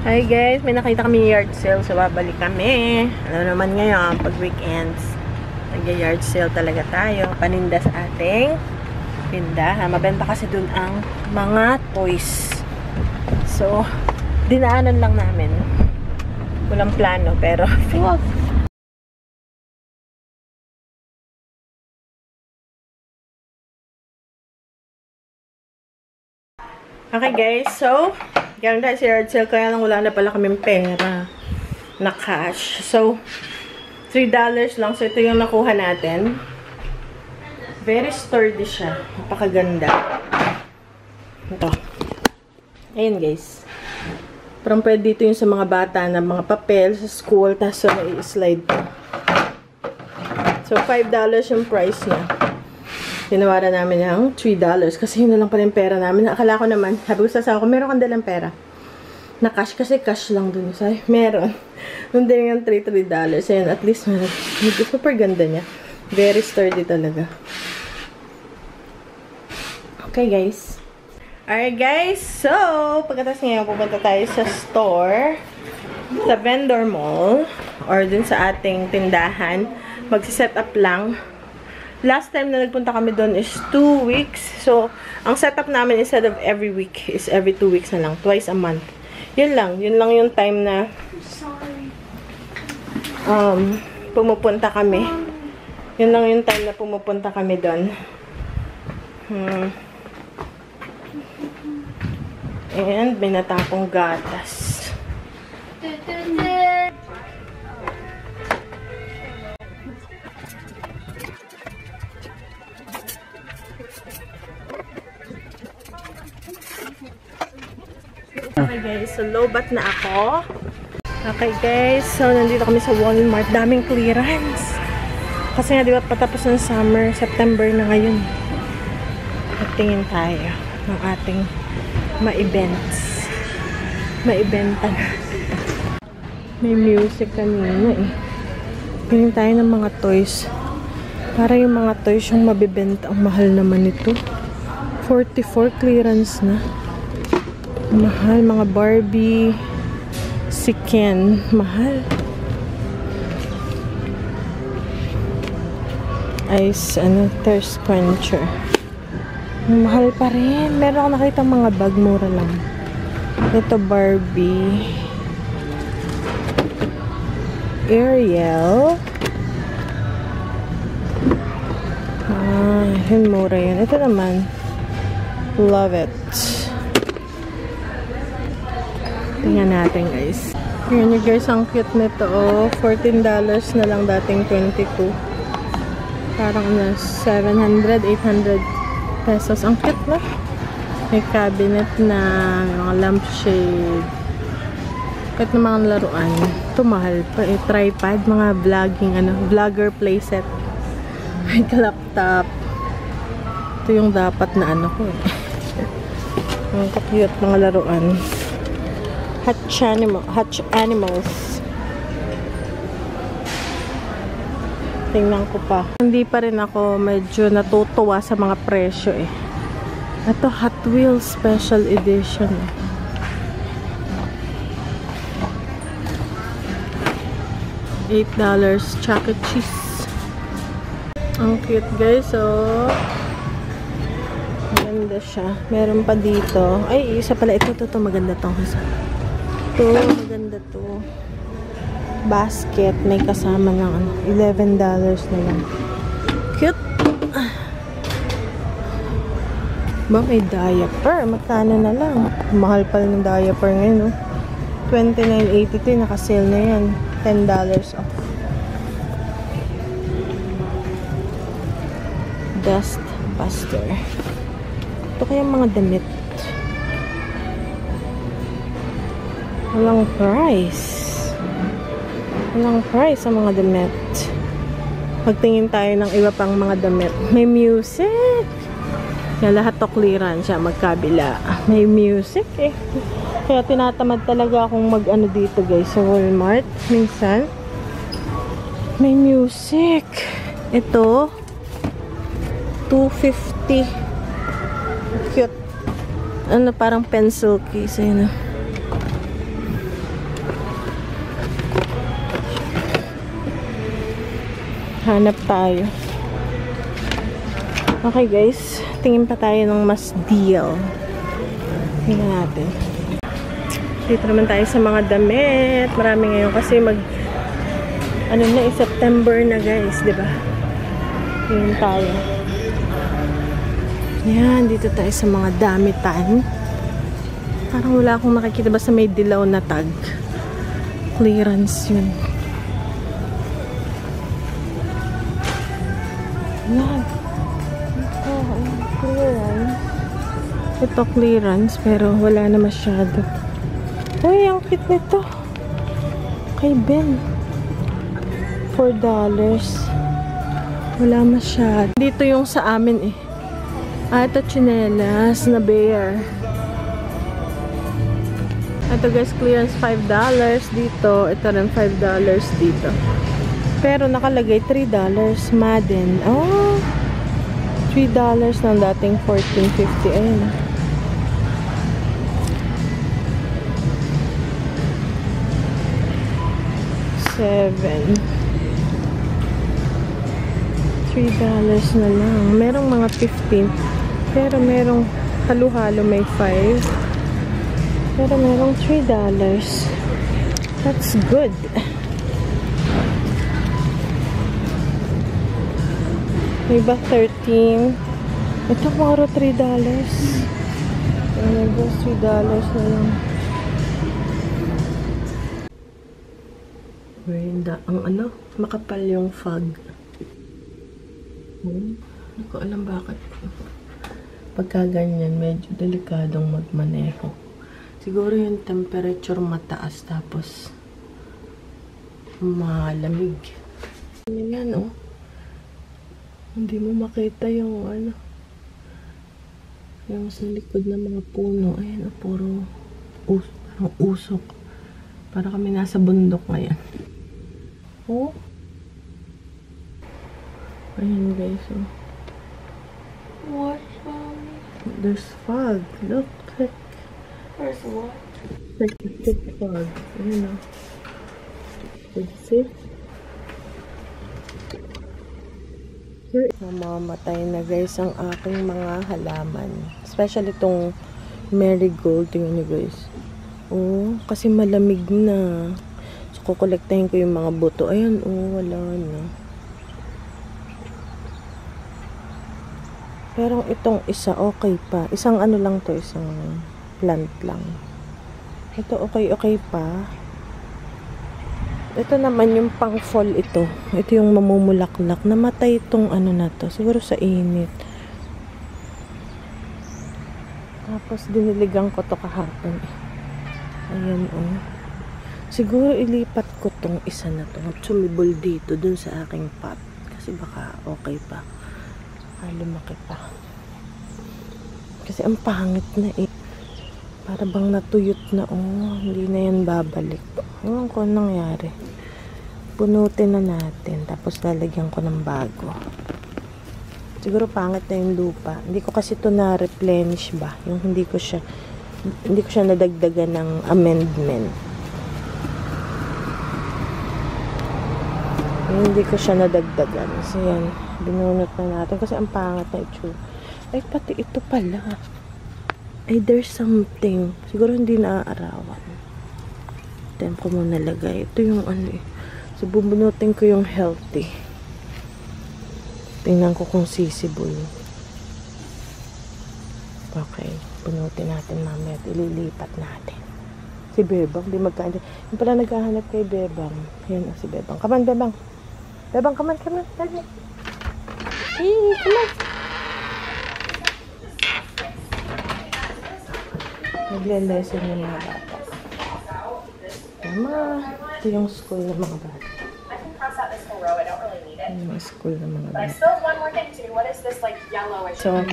Hi guys, may nakita kami yard sale, so babalik kami. Ano naman ngayon, pag weekends, nag-yard sale talaga tayo. Paninda sa ating tindahan. Mabenta kasi dun ang mga toys. So, dinaanan lang namin. Walang plano, pero okay guys, so ganun tayo sa yard sale, kaya lang wala na pala kaming pera na cash. So, $3 lang. So, ito yung nakuha natin. Very sturdy siya. Napakaganda. Ito. Ayan guys. Parang pwede dito yung sa mga bata na mga papel sa school, tapos i-slide po. So, $5 yung price niya. Tinawaran namin yung $3 kasi yun na lang pala yung pera namin. Akala ko naman, sabi ko sa asawa ko, meron kang dalang pera na cash kasi cash lang dun. Sabi, meron. Nung din yung $3. Ayan, at least meron. Super ganda niya. Very sturdy talaga. Okay guys. Alright guys, so pagkatapos ngayon pupunta tayo sa store, sa vendor mall, or dun sa ating tindahan. Magsiset up lang. Last time na nagpunta kami doon is 2 weeks. So, ang setup namin instead of every week is every 2 weeks na lang. Twice a month. Yun lang. Yun lang yung time na pumupunta kami. Yun lang yung time na pumupunta kami doon. And may natapong gatas. Okay guys, so low-bat na ako. Okay guys, so nandito kami sa Walmart. Daming clearance. Kasi nga diba patapos ng summer, September na ngayon. Magtingin tayo ng ating ma-events. Ma-eventan. May music kanina eh. Tingin tayo ng mga toys. Para yung mga toys yung mabibenta. Ang mahal naman ito. 44 clearance na. Mahal, mga Barbie, si Ken, mahal. Ice, thirst quencher. Mahal pa rin. Meron ako nakita mga bag, mura lang. Ito, Barbie. Ariel. Yun, mura yan. Ito naman, love it. Tingnan natin guys. Yun yung guys, ang cute nito. Oh, $14 na lang, dating 22. Parang na 700, 800 pesos. Ang cute na. May cabinet na, mga lampshade. Kahit na mga laruan. Ito mahal pa. Tripod, mga vlogging, vlogger playset. May laptop. Ito yung dapat na ko eh. Ang cute mga laruan. Hatch animals. Tingnan ko pa. Hindi pa rin ako medyo natutuwa sa mga presyo eh. Ito Hot Wheels Special Edition. $8 Chuck E. Cheese. Ang cute guys. So, maganda siya. Meron pa dito. Ay, isa pala. Ito maganda tong isa. Maganda to. Basket. May kasama ng $11 na lang. Cute. Ba, may diaper. Magkano na lang. Mahal pala ng diaper ngayon, no? $29.82. Naka-sale na yan. $10 off. Dust buster. Ito kayang mga damit. Walang price. Walang price sa mga damit. Magtingin tayo ng iba pang mga damit. May music. Kaya lahat to clearance siya, magkabila. May music eh. Kaya tinatamad talaga akong mag-ano dito guys sa Walmart. Minsan. May music. Ito. $2.50. Cute. Parang pencil case. Ayun. Hanap tayo. Okay guys, tingin pa tayo ng mas deal. Tingnan natin. Dito naman tayo sa mga damit. Marami ngayon kasi ano na, September na guys, di ba? Tingin tayo. Yan, dito tayo sa mga damitan. Parang wala akong nakikita, basta may dilaw na tag. Clearance yun. Yan. Clearance. Ito clearance, pero wala na masyado. Uy, ang cute nito. Kay Ben. $4. Wala masyado. Dito yung sa amin eh. Ito chinelas na bear. Ito guys, clearance $5 dito. Ito rin $5 dito. Pero nakalagay $3. Madden. Oh! $3 ng dating $14.50. Ayun. $7. $3 na lang. Merong mga 15. Pero merong halo-halo may 5. Pero merong $3. That's good. May iba 13. Ito puro $3. May iba $3 na lang. Ang ano, makapal yung fog. Hindi ko alam bakit. Pagka ganyan, medyo delikadong magmaneho. Siguro yung temperature mataas tapos malamig. Yan oh. Hindi mo makita yung ano. Yung sa likod ng mga puno. Ayan oh, puro parang usok. Para kami nasa bundok ngayon. Oh. Ayan guys oh. What? There's fog. Look. There's what? Like a thick fog. Ayan oh. That's it. Mamamatay na guys ang aking mga halaman. Especially itong marigold. Tingnan nyo guys. Oh, kasi malamig na. So, kukolektahin ko yung mga buto. Ayan, oh, wala na. Pero itong isa, okay pa. Isang ano lang to, isang plant lang. Ito, okay pa. Ito naman yung pang fall ito. Ito yung mamumulaklak. Namatay itong ano na to. Siguro sa init. Tapos diniligan ko to kahapon eh. Ayan oh. Siguro ilipat ko tong isa na to. Sumibol dito dun sa aking pot. Kasi baka okay pa. Lumaki pa. Kasi ang pangit na eh. Para bang natuyot na oh. Hindi na yan babalik. Ewan ko anong nangyari. Punutin na natin. Tapos lalagyan ko ng bago. Siguro pangit na yung lupa. Hindi ko kasi ito na-replenish ba. Yung hindi ko siya nadagdagan ng amendment. Hindi ko siya nadagdagan. So yan, binunot na natin. Kasi ang pangat na itsura. Ay, pati ito pala. Ay, there's something. Siguro hindi naaarawan. Time ko muna lagay. Ito yung ano eh. So, bubunutin ko yung healthy. Tingnan ko kung sisibol. Okay. Bunutin natin mamaya at ililipat natin. Si Bebang, di magkain. Yung pala naghahanap kay Bebang. Yan si Bebang. Come on, Bebang. Bebang, come on. Dali. Hey, come on. Nagle-lesson yung mga bata. Tama. Ito yung school ng mga bata. Yung mga school ng mga bata. So,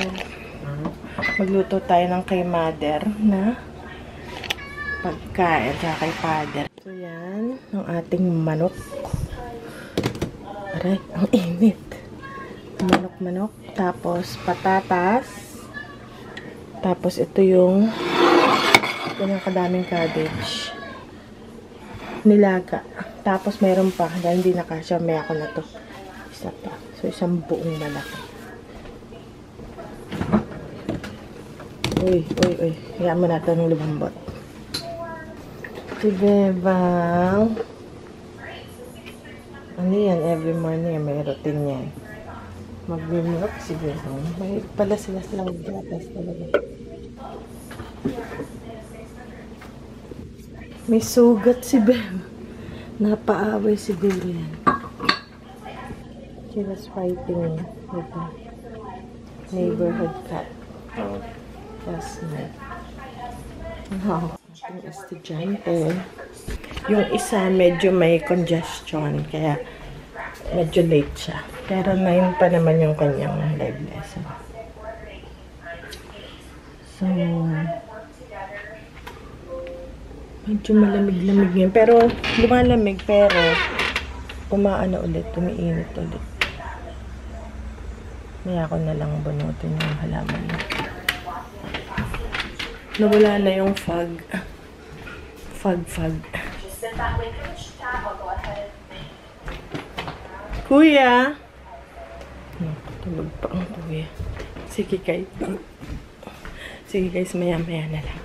magluto tayo ng kay mother na pagkain sa kay father. So, yan. Ang ating manok. Aray, ang init. Manok. Tapos, patatas. Tapos, ito yung kadaming cabbage. Nilaga. Tapos, mayroon pa. Dahil hindi nakasya, may ako na to. Isa pa. So, isang buong malaki. Uy. Hayaan mo natin ng lumambot. Si Bebang. Ano yan? Every morning may routine yan. Mag-milk si Bebang. May pala sila maggatas talaga. May sugat si Bebang. Napaaway si Durian. She was fighting with the neighborhood cat. Last night. Ating estudyante. Yung isa medyo may congestion, kaya medyo late siya. Pero 9 pa naman yung kanyang live lesson. So, medyo malamig-lamig yun. Pero, lumalamig, pero umaano ulit, umiinit ulit. Maya ko na lang bunutin yung halaman niya. Nawala na yung fog. Fog. Kuya! Tulog pa ang kuya. Sige guys, maya-maya na lang.